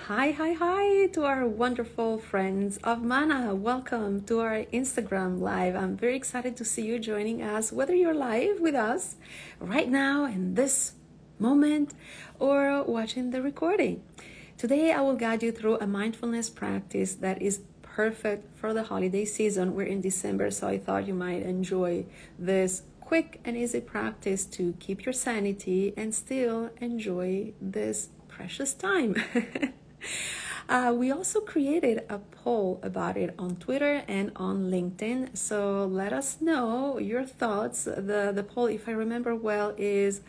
Hi to our wonderful friends of Mana. Welcome to our Instagram Live. I'm very excited to see you joining us, whether you're live with us right now in this moment or watching the recording. Today, I will guide you through a mindfulness practice that is perfect for the holiday season. We're in December, so I thought you might enjoy this quick and easy practice to keep your sanity and still enjoy this precious time. We also created a poll about it on Twitter and on LinkedIn. So let us know your thoughts. The poll, if I remember well, is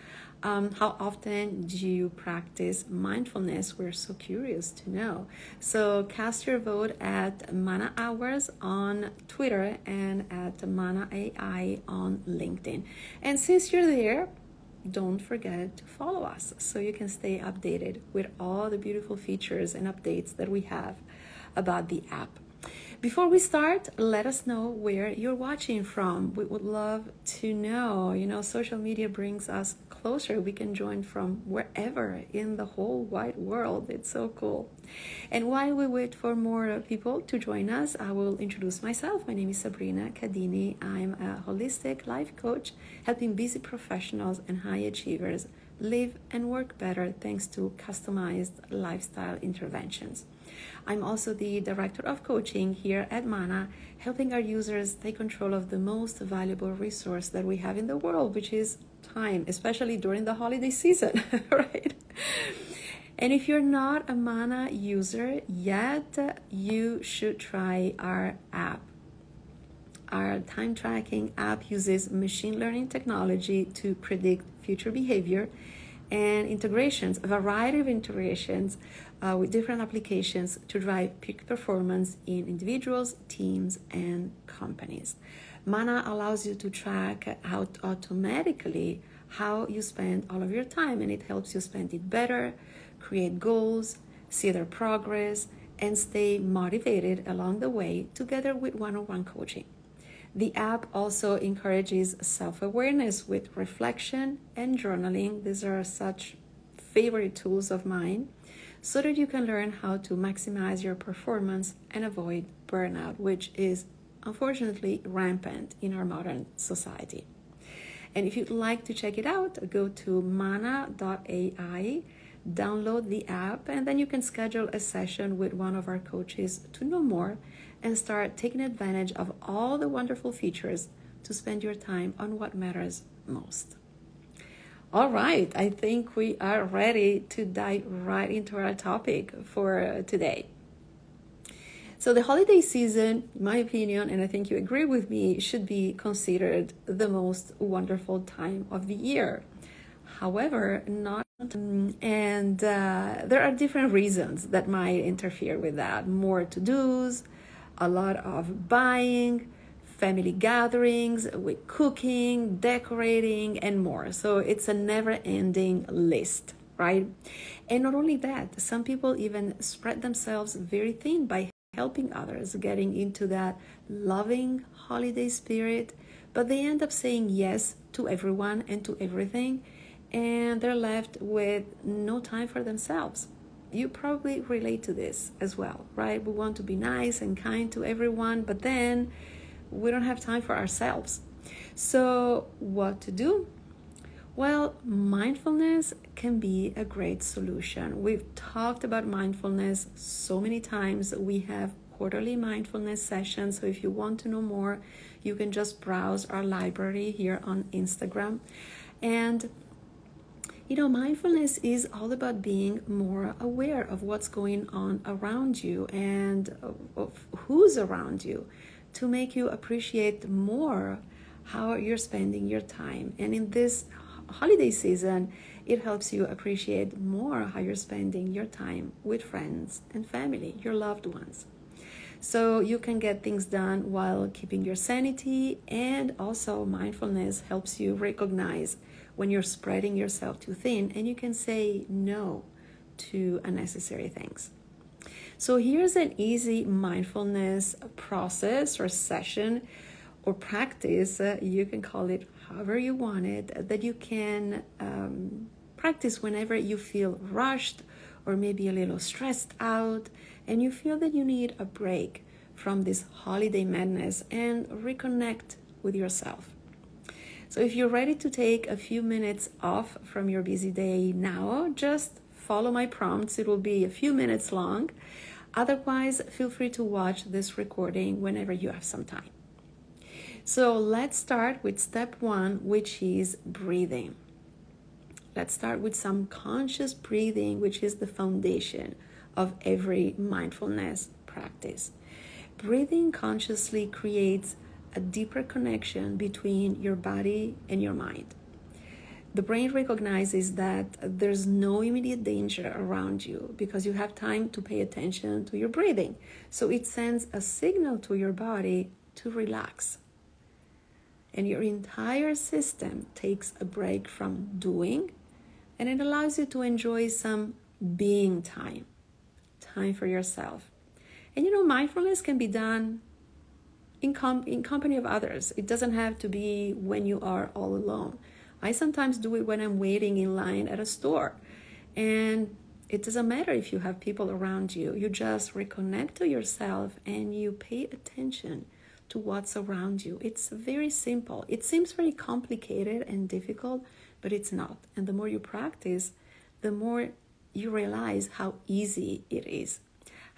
how often do you practice mindfulness? We're so curious to know. So cast your vote at Mana Hours on Twitter and at Mana AI on LinkedIn. And since you're there, don't forget to follow us so you can stay updated with all the beautiful features and updates that we have about the app. Before we start, let us know where you're watching from. We would love to know. Social media brings us closer. We can join from wherever in the whole wide world. It's so cool. And while we wait for more people to join us, I will introduce myself. My name is Sabrina Cadini. I'm a holistic life coach helping busy professionals and high achievers live and work better thanks to customized lifestyle interventions. I'm also the director of coaching here at Mana, helping our users take control of the most valuable resource that we have in the world, which is time, especially during the holiday season, right? And if you're not a Mana user yet, you should try our app. Our time tracking app uses machine learning technology to predict future behavior and integrations, a variety of integrations with different applications to drive peak performance in individuals, teams, and companies. Mana allows you to track out automatically how you spend all of your time, and it helps you spend it better, create goals, see their progress, and stay motivated along the way together with one-on-one coaching. The app also encourages self-awareness with reflection and journaling. These are such favorite tools of mine, so that you can learn how to maximize your performance and avoid burnout, which is unfortunately rampant in our modern society. And if you'd like to check it out, go to mana.ai, download the app, and then you can schedule a session with one of our coaches to know more and start taking advantage of all the wonderful features to spend your time on what matters most. All right, I think we are ready to dive right into our topic for today. So the holiday season, in my opinion, and I think you agree with me, should be considered the most wonderful time of the year. However, there are different reasons that might interfere with that. More to-dos, a lot of buying, family gatherings with cooking, decorating, and more. So it's a never-ending list, right? And not only that, some people even spread themselves very thin by helping others, getting into that loving holiday spirit, but they end up saying yes to everyone and to everything, and they're left with no time for themselves. You probably relate to this as well, right? We want to be nice and kind to everyone, but then we don't have time for ourselves. So what to do? Well, mindfulness can be a great solution. We've talked about mindfulness so many times. We have quarterly mindfulness sessions. So if you want to know more, you can just browse our library here on Instagram. And mindfulness is all about being more aware of what's going on around you and of who's around you to make you appreciate more how you're spending your time. And in this holiday season, it helps you appreciate more how you're spending your time with friends and family, your loved ones. So you can get things done while keeping your sanity, and also mindfulness helps you recognize when you're spreading yourself too thin, and you can say no to unnecessary things. So here's an easy mindfulness process or session or practice, you can call it however you want it, that you can practice whenever you feel rushed or maybe a little stressed out, and you feel that you need a break from this holiday madness and reconnect with yourself. So if you're ready to take a few minutes off from your busy day now, just follow my prompts. It will be a few minutes long. Otherwise, feel free to watch this recording whenever you have some time. So let's start with step 1, which is breathing. Let's start with some conscious breathing, which is the foundation of every mindfulness practice. Breathing consciously creates a deeper connection between your body and your mind. The brain recognizes that there's no immediate danger around you because you have time to pay attention to your breathing. So it sends a signal to your body to relax. And your entire system takes a break from doing, and it allows you to enjoy some being time for yourself. And mindfulness can be done in company of others. It doesn't have to be when you are all alone. I sometimes do it when I'm waiting in line at a store. And it doesn't matter if you have people around you. You just reconnect to yourself and you pay attention to what's around you. It's very simple. It seems very complicated and difficult, but it's not. And the more you practice, the more you realize how easy it is.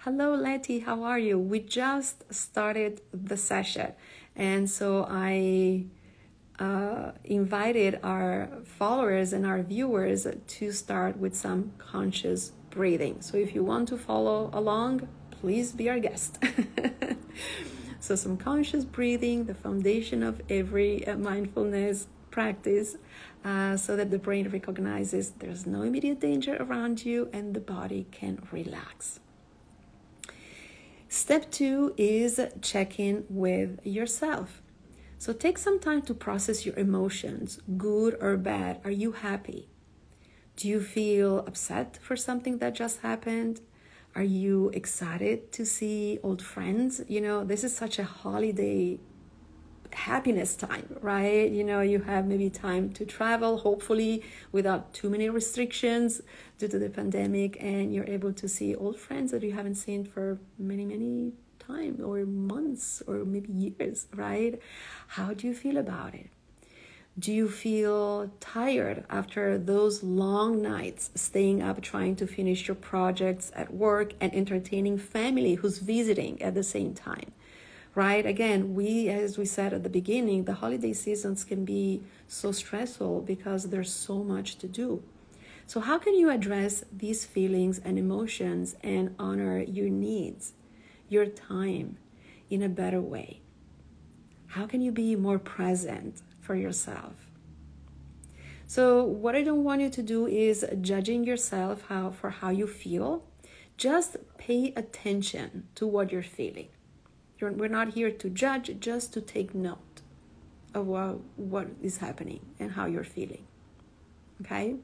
Hello, Letty, how are you? We just started the session. And so I invited our followers and our viewers to start with some conscious breathing. So if you want to follow along, please be our guest. So some conscious breathing, the foundation of every mindfulness practice, so that the brain recognizes there's no immediate danger around you and the body can relax. Step 2 is check in with yourself. So take some time to process your emotions, good or bad. Are you happy? Do you feel upset for something that just happened? Are you excited to see old friends? This is such a holiday happiness time, right? You have maybe time to travel, hopefully without too many restrictions due to the pandemic, and you're able to see old friends that you haven't seen for many time or months or maybe years, right? How do you feel about it? Do you feel tired after those long nights staying up trying to finish your projects at work and entertaining family who's visiting at the same time? Right? Again, as we said at the beginning, the holiday seasons can be so stressful because there's so much to do. So how can you address these feelings and emotions and honor your needs, your time in a better way? How can you be more present for yourself? So what I don't want you to do is judging yourself for how you feel. Just pay attention to what you're feeling. We're not here to judge, just to take note of what is happening and how you're feeling. Okay?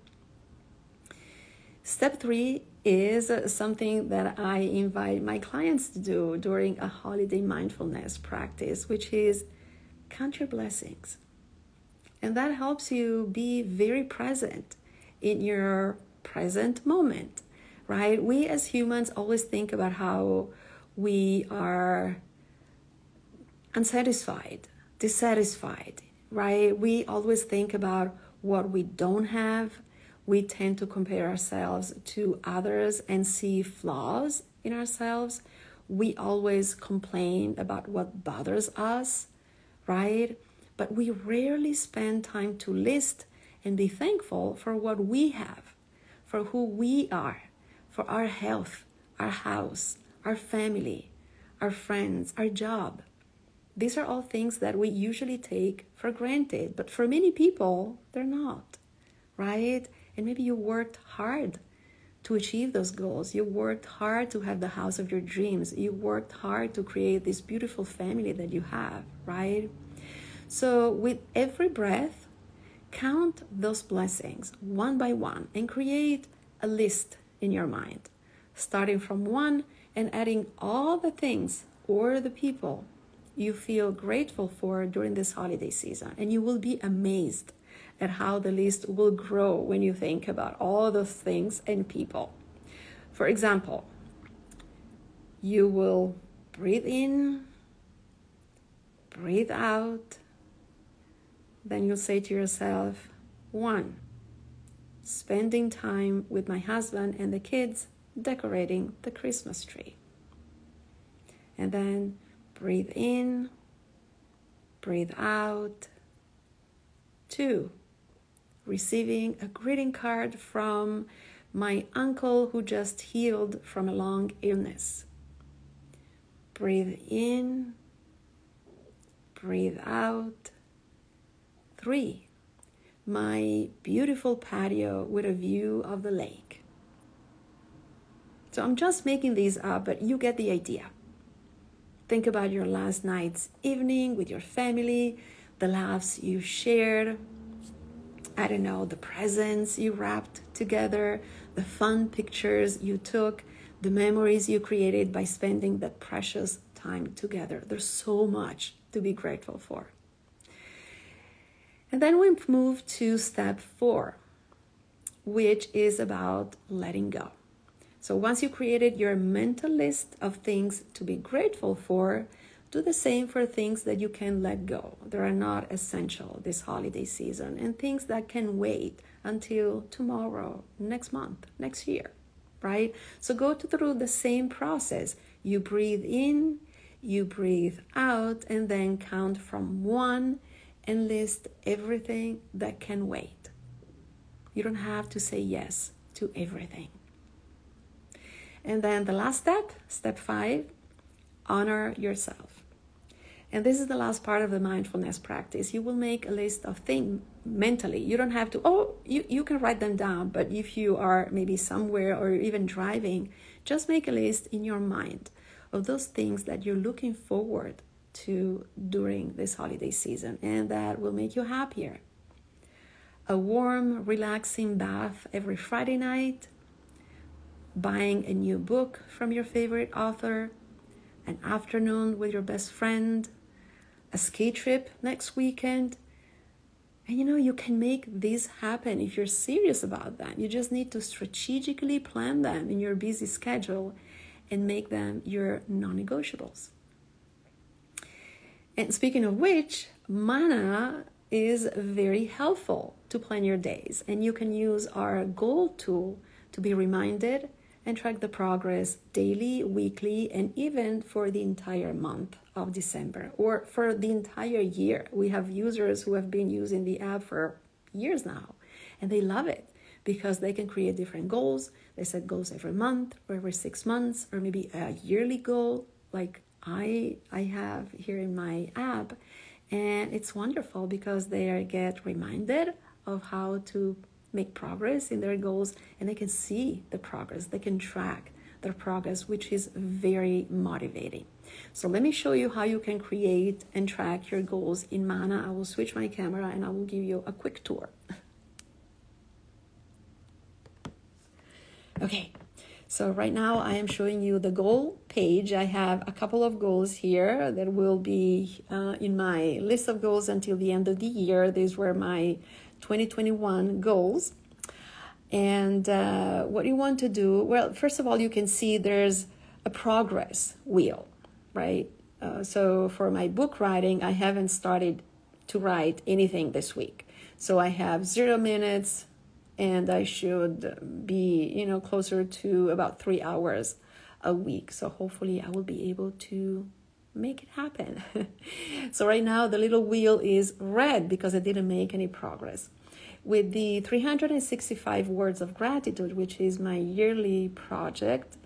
Step 3 is something that I invite my clients to do during a holiday mindfulness practice, which is count your blessings. And that helps you be very present in your present moment, right? We as humans always think about how we are unsatisfied, dissatisfied, right? We always think about what we don't have. We tend to compare ourselves to others and see flaws in ourselves. We always complain about what bothers us, right? But we rarely spend time to list and be thankful for what we have, for who we are, for our health, our house, our family, our friends, our job. These are all things that we usually take for granted, but for many people, they're not, right? And maybe you worked hard to achieve those goals. You worked hard to have the house of your dreams. You worked hard to create this beautiful family that you have, right? So with every breath, count those blessings one by one and create a list in your mind, starting from 1 and adding all the things or the people you feel grateful for during this holiday season. And you will be amazed at how the list will grow when you think about all those things and people. For example, you will breathe in, breathe out. Then you'll say to yourself, 1, spending time with my husband and the kids decorating the Christmas tree. And then breathe in, breathe out. 2, receiving a greeting card from my uncle who just healed from a long illness. Breathe in, breathe out. 3, my beautiful patio with a view of the lake. So I'm just making these up, but you get the idea. Think about your last night's evening with your family, the laughs you shared, I don't know, the presents you wrapped together, the fun pictures you took, the memories you created by spending that precious time together. There's so much to be grateful for. And then we move to step 4, which is about letting go. So once you created your mental list of things to be grateful for, do the same for things that you can let go. They are not essential this holiday season, and things that can wait until tomorrow, next month, next year, right? So go through the same process. You breathe in, you breathe out, and then count from 1 and list everything that can wait. You don't have to say yes to everything. And then the last step, step 5, honor yourself. And this is the last part of the mindfulness practice. You will make a list of things mentally. You don't have to, you can write them down, but if you are maybe somewhere or even driving, just make a list in your mind of those things that you're looking forward to during this holiday season and that will make you happier. A warm, relaxing bath every Friday night, buying a new book from your favorite author, an afternoon with your best friend, a ski trip next weekend. And you can make this happen if you're serious about them. You just need to strategically plan them in your busy schedule and make them your non-negotiables. And speaking of which, Mana is very helpful to plan your days. And you can use our goal tool to be reminded and track the progress daily, weekly, and even for the entire month of December or for the entire year. We have users who have been using the app for years now, and they love it because they can create different goals. They set goals every month or every 6 months or maybe a yearly goal like I have here in my app. And it's wonderful because they get reminded of how to make progress in their goals, and they can see the progress. They can track their progress, which is very motivating. So let me show you how you can create and track your goals in Mana. I will switch my camera and I will give you a quick tour. Okay, so right now I am showing you the goal page. I have a couple of goals here that will be in my list of goals until the end of the year. These were my 2021 goals. And what you want to do, well, first of all, you can see there's a progress wheel, right? So for my book writing, I haven't started to write anything this week. So I have 0 minutes and I should be, closer to about 3 hours a week. So hopefully I will be able to make it happen. So right now the little wheel is red because I didn't make any progress. With the 365 words of gratitude, which is my yearly project,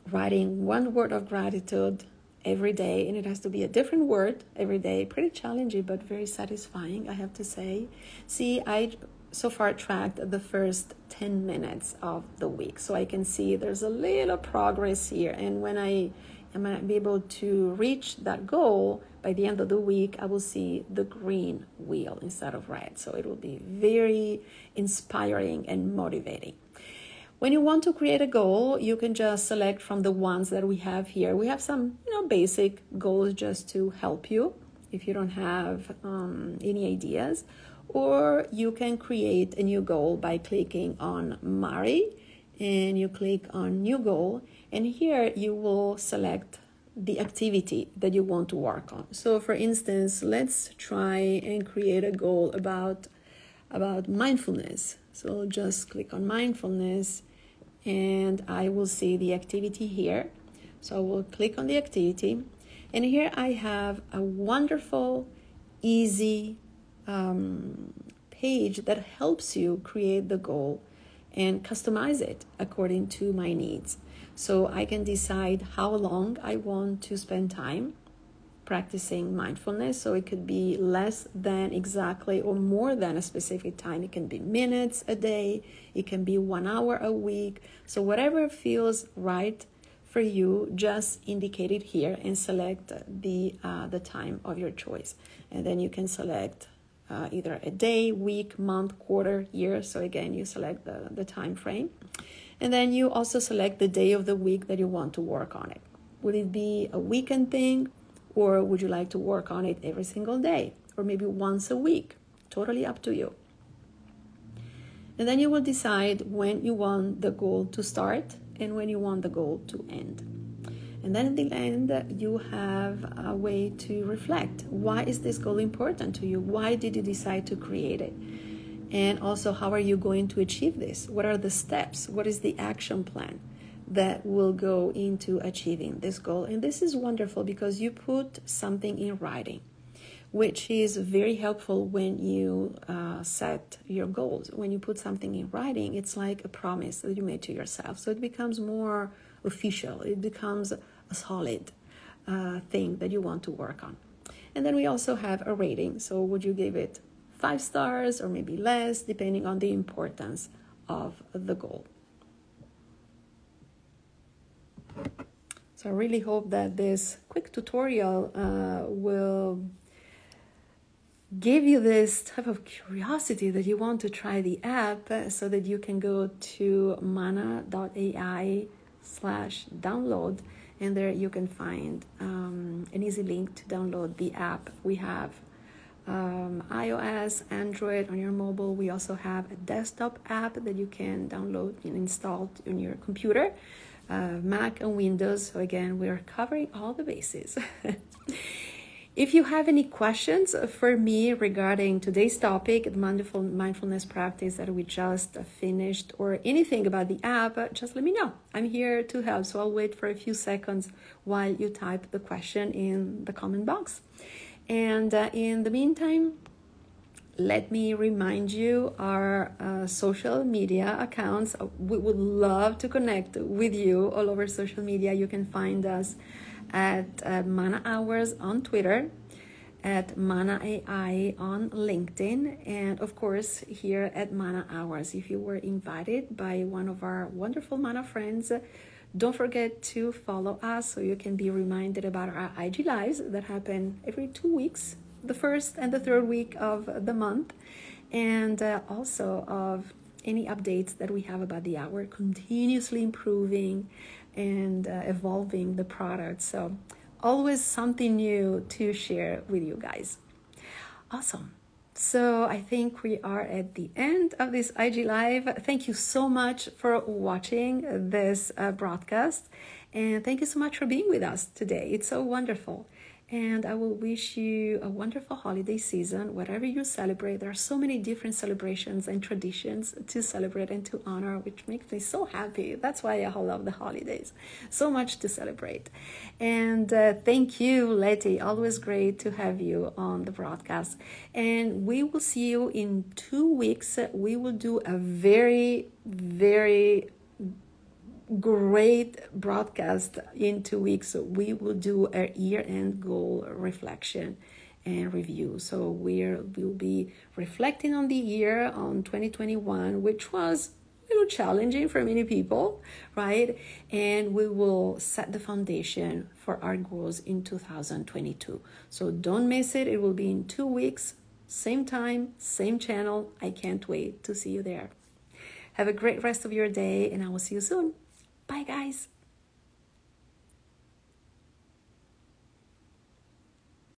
writing 1 word of gratitude every day, and it has to be a different word every day. Pretty challenging, but very satisfying, I have to say. See, I so far tracked the first 10 minutes of the week, so I can see there's a little progress here. And when I am able to reach that goal by the end of the week, I will see the green wheel instead of red. So it will be very inspiring and motivating. When you want to create a goal, you can just select from the ones that we have here. We have some, basic goals just to help you if you don't have any ideas. Or you can create a new goal by clicking on Mari and you click on new goal, and here you will select the activity that you want to work on. So for instance, let's try and create a goal about mindfulness. So just click on mindfulness, and I will see the activity here. So I will click on the activity, and here I have a wonderful, easy page that helps you create the goal and customize it according to my needs. So I can decide how long I want to spend time practicing mindfulness. So it could be less than exactly or more than a specific time. It can be minutes a day. It can be 1 hour a week. So whatever feels right for you, just indicate it here and select the time of your choice. And then you can select either a day, week, month, quarter, year. So again, you select the time frame. And then you also select the day of the week that you want to work on it. Would it be a weekend thing, or would you like to work on it every single day, or maybe once a week? Totally up to you. And then you will decide when you want the goal to start and when you want the goal to end. And then at the end, you have a way to reflect. Why is this goal important to you? Why did you decide to create it? And also, how are you going to achieve this? What are the steps? What is the action plan that will go into achieving this goal? And this is wonderful because you put something in writing, which is very helpful when you set your goals. When you put something in writing, it's like a promise that you made to yourself. So it becomes more official. It becomes a solid thing that you want to work on. And then we also have a rating. So would you give it 5 stars or maybe less, depending on the importance of the goal? So I really hope that this quick tutorial will give you this type of curiosity that you want to try the app, so that you can go to mana.ai/download, and there you can find an easy link to download the app. We have iOS, Android on your mobile. We also have a desktop app that you can download and install on your computer, Mac and Windows. So again, we're covering all the bases. If you have any questions for me regarding today's topic, the mindfulness practice that we just finished, or anything about the app, just let me know. I'm here to help. So I'll wait for a few seconds while you type the question in the comment box. And in the meantime, let me remind you our social media accounts. We would love to connect with you all over social media. You can find us at Mana Hours on Twitter, at Mana AI on LinkedIn, and of course here at Mana Hours. If you were invited by one of our wonderful Mana friends, don't forget to follow us so you can be reminded about our IG Lives that happen every 2 weeks, the first and the third week of the month, and also of any updates that we have about the hour, continuously improving and evolving the product. So always something new to share with you guys. Awesome. So I think we are at the end of this IG Live. Thank you so much for watching this broadcast. And thank you so much for being with us today. It's so wonderful. And I will wish you a wonderful holiday season, whatever you celebrate. There are so many different celebrations and traditions to celebrate and to honor, which makes me so happy. That's why I love the holidays. So much to celebrate. And thank you, Letty. Always great to have you on the broadcast. And we will see you in 2 weeks. We will do a very, very great broadcast in 2 weeks. So we will do a year-end goal reflection and review. So we'll be reflecting on the year on 2021, which was a little challenging for many people, right? And we will set the foundation for our goals in 2022. So don't miss it. It will be in 2 weeks, same time, same channel. I can't wait to see you there. Have a great rest of your day, and I will see you soon. Bye, guys.